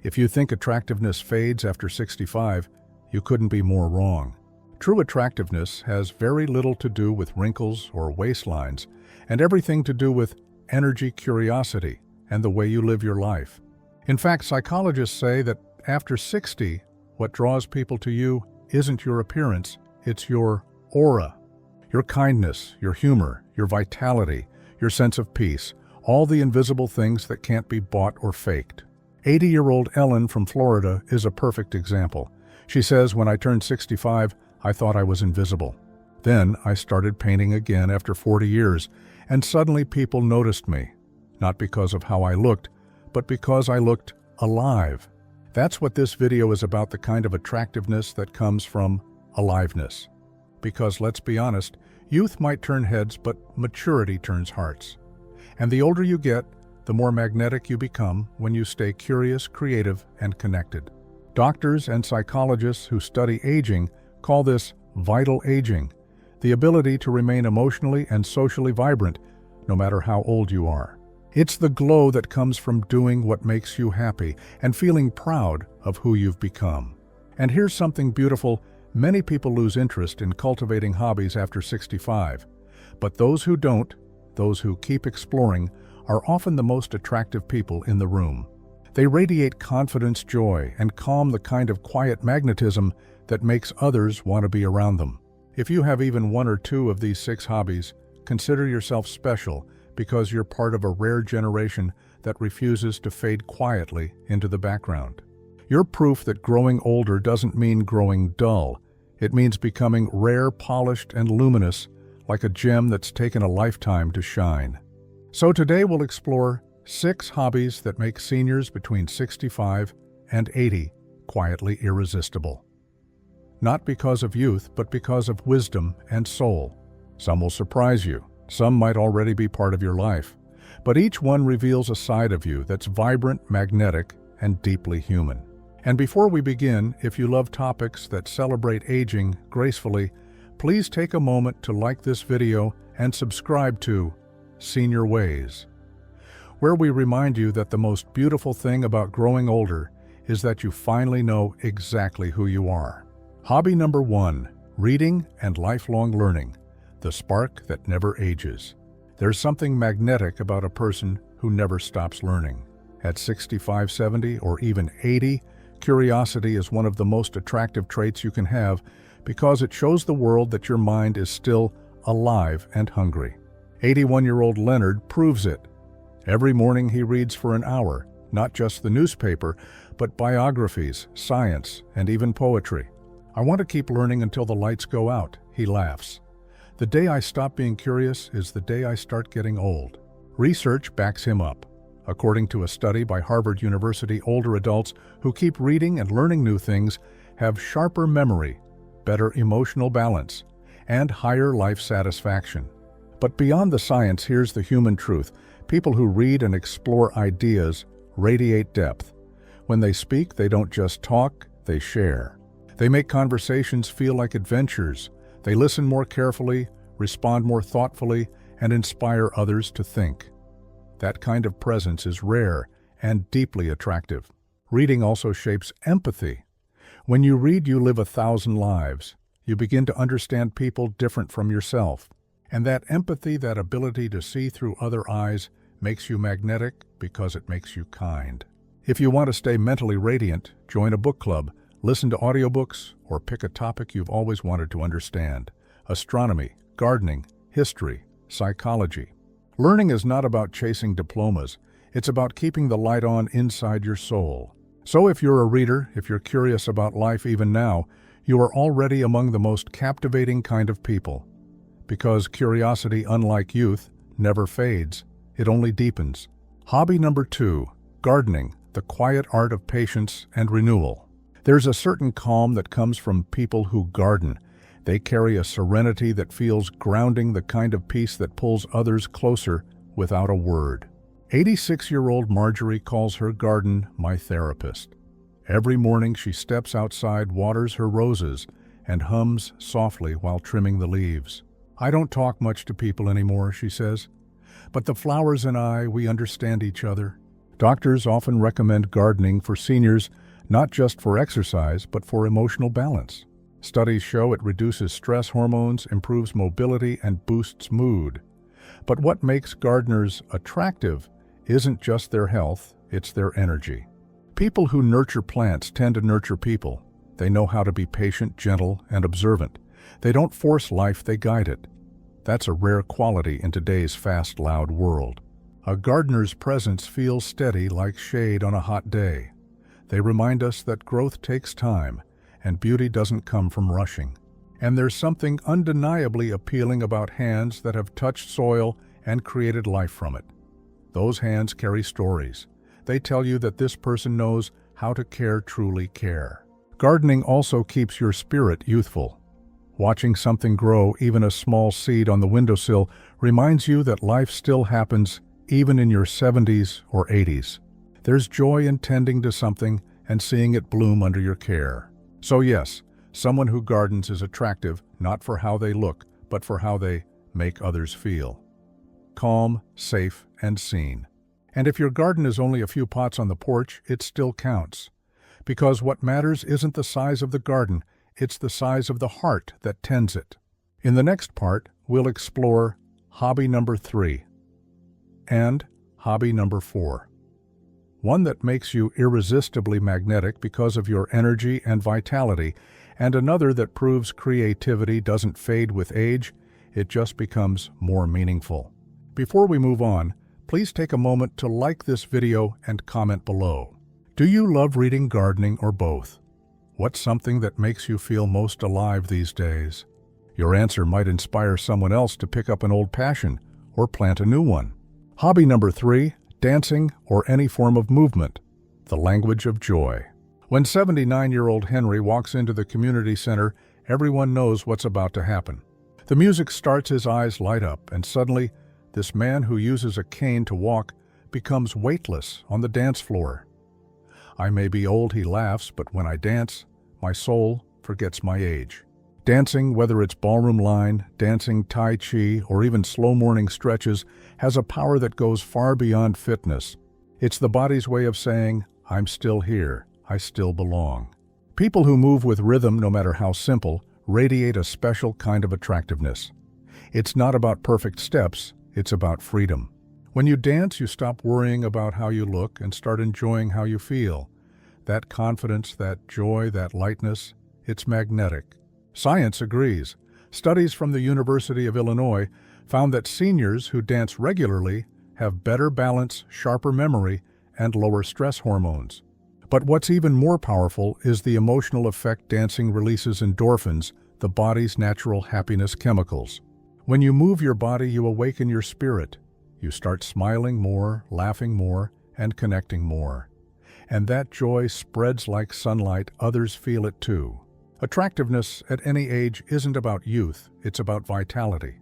If you think attractiveness fades after 65, you couldn't be more wrong. True attractiveness has very little to do with wrinkles or waistlines, and everything to do with energy, curiosity, and the way you live your life. In fact, psychologists say that after 60, what draws people to you isn't your appearance, it's your aura. Your kindness, your humor, your vitality, your sense of peace, all the invisible things that can't be bought or faked. 80-year-old Ellen from Florida is a perfect example. She says, "When I turned 65, I thought I was invisible. Then I started painting again after 40 years, and suddenly people noticed me, not because of how I looked, but because I looked alive." That's what this video is about, the kind of attractiveness that comes from aliveness. Because let's be honest, youth might turn heads, but maturity turns hearts. And the older you get, the more magnetic you become when you stay curious, creative, and connected. Doctors and psychologists who study aging call this vital aging, the ability to remain emotionally and socially vibrant no matter how old you are. It's the glow that comes from doing what makes you happy and feeling proud of who you've become. And here's something beautiful: many people lose interest in cultivating hobbies after 65, but those who don't, those who keep exploring, are often the most attractive people in the room. They radiate confidence, joy, and calm, the kind of quiet magnetism that makes others want to be around them. If you have even one or two of these 6 hobbies, consider yourself special, because you're part of a rare generation that refuses to fade quietly into the background. You're proof that growing older doesn't mean growing dull. It means becoming rare, polished, and luminous, like a gem that's taken a lifetime to shine. So today we'll explore 6 hobbies that make seniors between 65 and 80 quietly irresistible. Not because of youth, but because of wisdom and soul. Some will surprise you. Some might already be part of your life. But each one reveals a side of you that's vibrant, magnetic, and deeply human. And before we begin, if you love topics that celebrate aging gracefully, please take a moment to like this video and subscribe to Senior Ways, where we remind you that the most beautiful thing about growing older is that you finally know exactly who you are. Hobby number 1, reading and lifelong learning, the spark that never ages. There's something magnetic about a person who never stops learning. At 65, 70, or even 80, curiosity is one of the most attractive traits you can have because it shows the world that your mind is still alive and hungry. 81-year-old Leonard proves it. Every morning he reads for an hour, not just the newspaper, but biographies, science, and even poetry. "I want to keep learning until the lights go out," he laughs. "The day I stop being curious is the day I start getting old." Research backs him up. According to a study by Harvard University, older adults who keep reading and learning new things have sharper memory, better emotional balance, and higher life satisfaction. But beyond the science, here's the human truth. People who read and explore ideas radiate depth. When they speak, they don't just talk, they share. They make conversations feel like adventures. They listen more carefully, respond more thoughtfully, and inspire others to think. That kind of presence is rare and deeply attractive. Reading also shapes empathy. When you read, you live 1,000 lives. You begin to understand people different from yourself. And that empathy, that ability to see through other eyes, makes you magnetic because it makes you kind. If you want to stay mentally radiant, join a book club, listen to audiobooks, or pick a topic you've always wanted to understand. Astronomy, gardening, history, psychology. Learning is not about chasing diplomas. It's about keeping the light on inside your soul. So if you're a reader, if you're curious about life even now, you are already among the most captivating kind of people. Because curiosity, unlike youth, never fades. It only deepens. Hobby number 2, gardening, the quiet art of patience and renewal. There's a certain calm that comes from people who garden. They carry a serenity that feels grounding, the kind of peace that pulls others closer without a word. 86-year-old Marjorie calls her garden my therapist. Every morning she steps outside, waters her roses, and hums softly while trimming the leaves. "I don't talk much to people anymore," she says, "but the flowers and I, we understand each other. Doctors often recommend gardening for seniors not just for exercise, but for emotional balance. Studies show it reduces stress hormones, improves mobility, and boosts mood. But what makes gardeners attractive isn't just their health, it's their energy. People who nurture plants tend to nurture people. They know how to be patient, gentle, and observant. They don't force life, they guide it. That's a rare quality in today's fast, loud world. A gardener's presence feels steady like shade on a hot day. They remind us that growth takes time, and beauty doesn't come from rushing. And there's something undeniably appealing about hands that have touched soil and created life from it. Those hands carry stories. They tell you that this person knows how to care, truly care. Gardening also keeps your spirit youthful. Watching something grow, even a small seed on the windowsill, reminds you that life still happens even in your 70s or 80s. There's joy in tending to something and seeing it bloom under your care. So yes, someone who gardens is attractive not for how they look, but for how they make others feel. Calm, safe, and seen. And if your garden is only a few pots on the porch, it still counts. Because what matters isn't the size of the garden, it's the size of the heart that tends it. In the next part, we'll explore hobby number 3 and hobby number 4. One that makes you irresistibly magnetic because of your energy and vitality, and another that proves creativity doesn't fade with age, it just becomes more meaningful. Before we move on, please take a moment to like this video and comment below. Do you love reading, gardening, or both? What's something that makes you feel most alive these days? Your answer might inspire someone else to pick up an old passion or plant a new one. Hobby number 3, dancing or any form of movement, the language of joy. When 79-year-old Henry walks into the community center, everyone knows what's about to happen. The music starts, his eyes light up, and suddenly, this man who uses a cane to walk becomes weightless on the dance floor. I may be old, he laughs, but when I dance, my soul forgets my age. Dancing, whether it's ballroom line, dancing Tai Chi, or even slow morning stretches, has a power that goes far beyond fitness. It's the body's way of saying, I'm still here, I still belong. People who move with rhythm, no matter how simple, radiate a special kind of attractiveness. It's not about perfect steps, it's about freedom. When you dance, you stop worrying about how you look and start enjoying how you feel. That confidence, that joy, that lightness, it's magnetic. Science agrees. Studies from the University of Illinois found that seniors who dance regularly have better balance, sharper memory, and lower stress hormones. But what's even more powerful is the emotional effect dancing releases endorphins, the body's natural happiness chemicals. When you move your body, you awaken your spirit. You start smiling more, laughing more, and connecting more. And that joy spreads like sunlight, others feel it too. Attractiveness at any age isn't about youth, it's about vitality.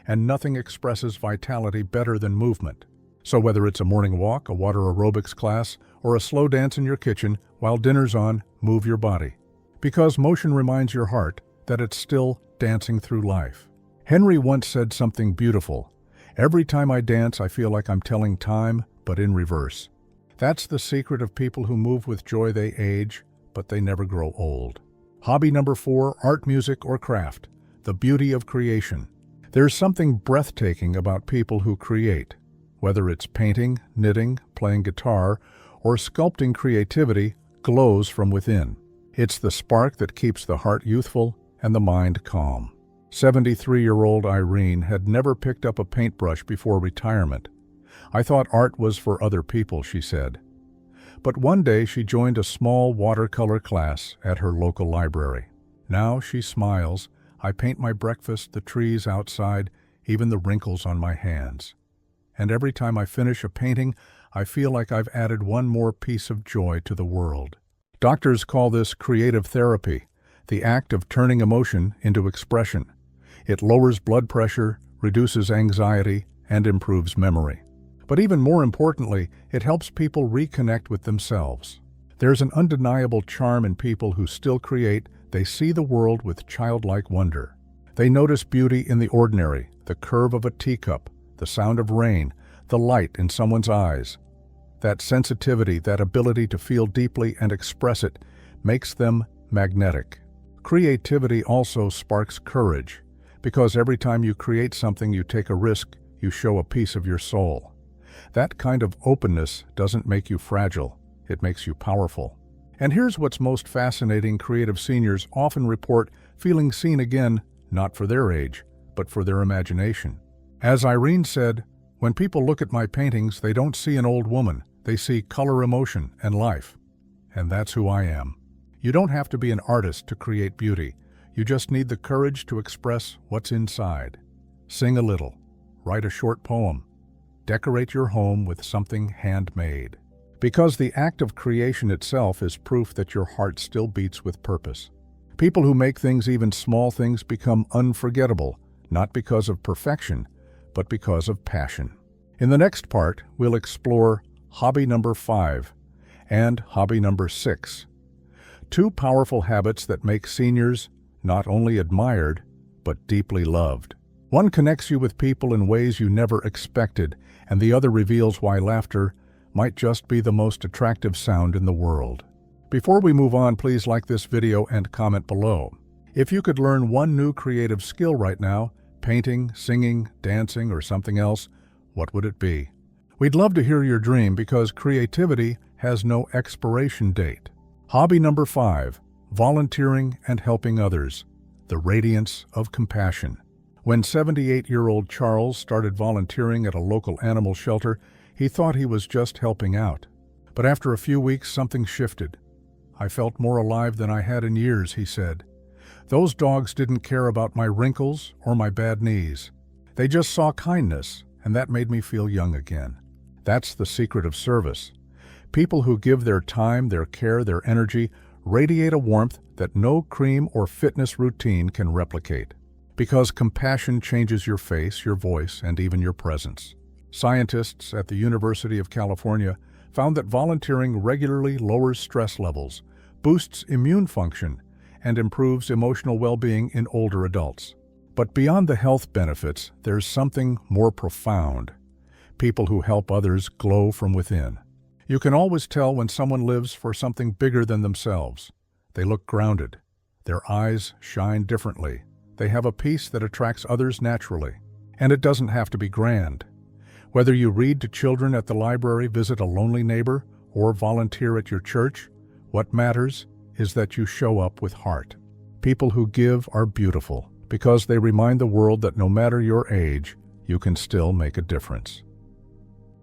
And nothing expresses vitality better than movement. So whether it's a morning walk, a water aerobics class, or a slow dance in your kitchen while dinner's on, move your body. Because motion reminds your heart that it's still dancing through life. Henry once said something beautiful. Every time I dance, I feel like I'm telling time, but in reverse. That's the secret of people who move with joy. They age, but they never grow old. Hobby number 4, art, music, or craft, the beauty of creation. There's something breathtaking about people who create. Whether it's painting, knitting, playing guitar, or sculpting, creativity glows from within. It's the spark that keeps the heart youthful and the mind calm. 73-year-old Irene had never picked up a paintbrush before retirement. I thought art was for other people, she said. But one day she joined a small watercolor class at her local library. Now she smiles. I paint my breakfast, the trees outside, even the wrinkles on my hands. And every time I finish a painting, I feel like I've added one more piece of joy to the world. Doctors call this creative therapy, the act of turning emotion into expression. It lowers blood pressure, reduces anxiety, and improves memory. But even more importantly, it helps people reconnect with themselves. There's an undeniable charm in people who still create. They see the world with childlike wonder. They notice beauty in the ordinary, the curve of a teacup, the sound of rain, the light in someone's eyes. That sensitivity, that ability to feel deeply and express it, makes them magnetic. Creativity also sparks courage, because every time you create something, you take a risk, you show a piece of your soul. That kind of openness doesn't make you fragile, it makes you powerful. And here's what's most fascinating: creative seniors often report feeling seen again, not for their age, but for their imagination. As Irene said, "When people look at my paintings, they don't see an old woman, they see color, emotion, and life." And that's who I am. You don't have to be an artist to create beauty. You just need the courage to express what's inside. Sing a little, write a short poem, decorate your home with something handmade. Because the act of creation itself is proof that your heart still beats with purpose. People who make things, even small things, become unforgettable, not because of perfection, but because of passion. In the next part, we'll explore hobby number 5 and hobby number 6. Two powerful habits that make seniors not only admired, but deeply loved. One connects you with people in ways you never expected, and the other reveals why laughter might just be the most attractive sound in the world. Before we move on, please like this video and comment below. If you could learn one new creative skill right now, painting, singing, dancing, or something else, what would it be? We'd love to hear your dream, because creativity has no expiration date. Hobby number 5, volunteering and helping others. The radiance of compassion. When 78-year-old Charles started volunteering at a local animal shelter, he thought he was just helping out. But after a few weeks, something shifted. "I felt more alive than I had in years," he said. "Those dogs didn't care about my wrinkles or my bad knees. They just saw kindness, and that made me feel young again." That's the secret of service. People who give their time, their care, their energy, radiate a warmth that no cream or fitness routine can replicate. Because compassion changes your face, your voice, and even your presence. Scientists at the University of California found that volunteering regularly lowers stress levels, boosts immune function, and improves emotional well-being in older adults. But beyond the health benefits, there's something more profound. People who help others glow from within. You can always tell when someone lives for something bigger than themselves. They look grounded. Their eyes shine differently. They have a peace that attracts others naturally. And it doesn't have to be grand. Whether you read to children at the library, visit a lonely neighbor, or volunteer at your church, what matters is that you show up with heart. People who give are beautiful, because they remind the world that no matter your age, you can still make a difference.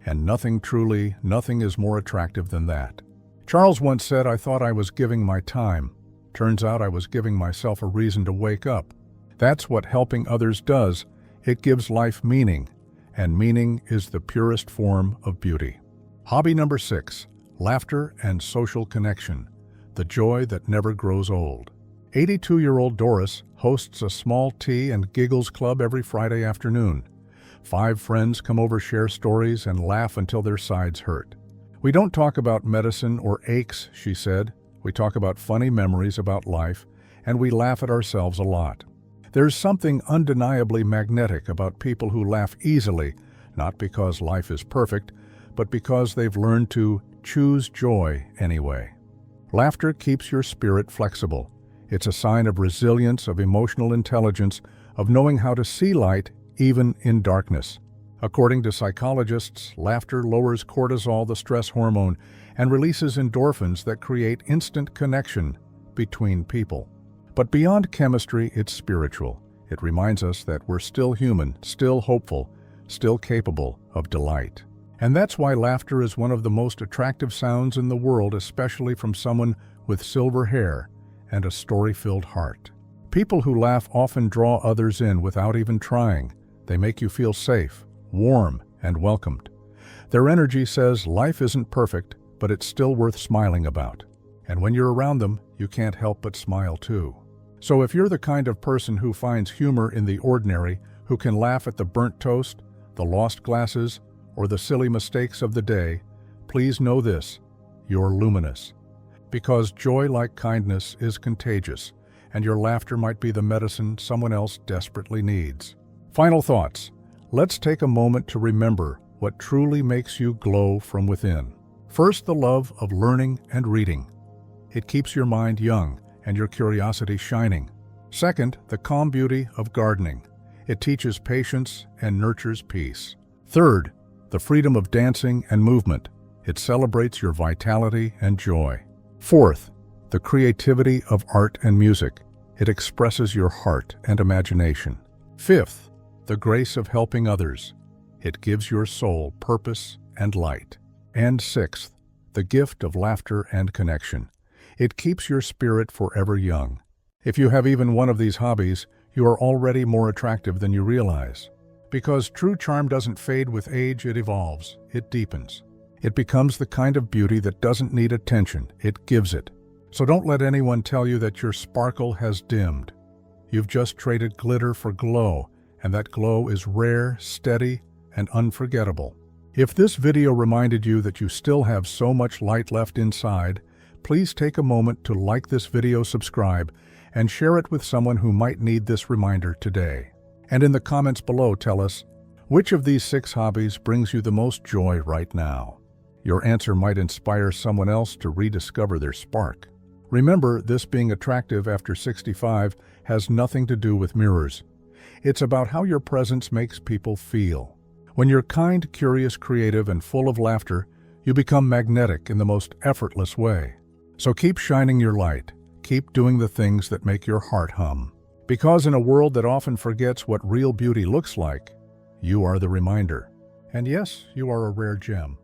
And nothing is more attractive than that. Charles once said, "I thought I was giving my time. Turns out I was giving myself a reason to wake up." That's what helping others does. It gives life meaning, and meaning is the purest form of beauty. Hobby number 6, laughter and social connection. The joy that never grows old. 82-year-old Doris hosts a small tea and giggles club every Friday afternoon. 5 friends come over, share stories, and laugh until their sides hurt. "We don't talk about medicine or aches," she said. "We talk about funny memories about life, and we laugh at ourselves a lot." There's something undeniably magnetic about people who laugh easily, not because life is perfect, but because they've learned to choose joy anyway. Laughter keeps your spirit flexible. It's a sign of resilience, of emotional intelligence, of knowing how to see light even in darkness. According to psychologists, laughter lowers cortisol, the stress hormone, and releases endorphins that create instant connection between people. But beyond chemistry, it's spiritual. It reminds us that we're still human, still hopeful, still capable of delight. And that's why laughter is one of the most attractive sounds in the world, especially from someone with silver hair and a story-filled heart. People who laugh often draw others in without even trying. They make you feel safe, warm, and welcomed. Their energy says life isn't perfect, but it's still worth smiling about. And when you're around them, you can't help but smile too. So if you're the kind of person who finds humor in the ordinary, who can laugh at the burnt toast, the lost glasses, or the silly mistakes of the day, please know this: you're luminous. Because joy, like kindness, is contagious, and your laughter might be the medicine someone else desperately needs. Final thoughts. Let's take a moment to remember what truly makes you glow from within. First, the love of learning and reading. It keeps your mind young and your curiosity shining. Second, the calm beauty of gardening. It teaches patience and nurtures peace. Third, the freedom of dancing and movement. It celebrates your vitality and joy. Fourth, the creativity of art and music. It expresses your heart and imagination. Fifth, the grace of helping others. It gives your soul purpose and light. And sixth, the gift of laughter and connection. It keeps your spirit forever young. If you have even one of these hobbies, you are already more attractive than you realize. Because true charm doesn't fade with age, it evolves, it deepens. It becomes the kind of beauty that doesn't need attention, it gives it. So don't let anyone tell you that your sparkle has dimmed. You've just traded glitter for glow, and that glow is rare, steady, and unforgettable. If this video reminded you that you still have so much light left inside, please take a moment to like this video, subscribe, and share it with someone who might need this reminder today. And in the comments below, tell us, which of these 6 hobbies brings you the most joy right now? Your answer might inspire someone else to rediscover their spark. Remember, this being attractive after 65 has nothing to do with mirrors. It's about how your presence makes people feel. When you're kind, curious, creative, and full of laughter, you become magnetic in the most effortless way. So keep shining your light. Keep doing the things that make your heart hum. Because in a world that often forgets what real beauty looks like, you are the reminder. And yes, you are a rare gem.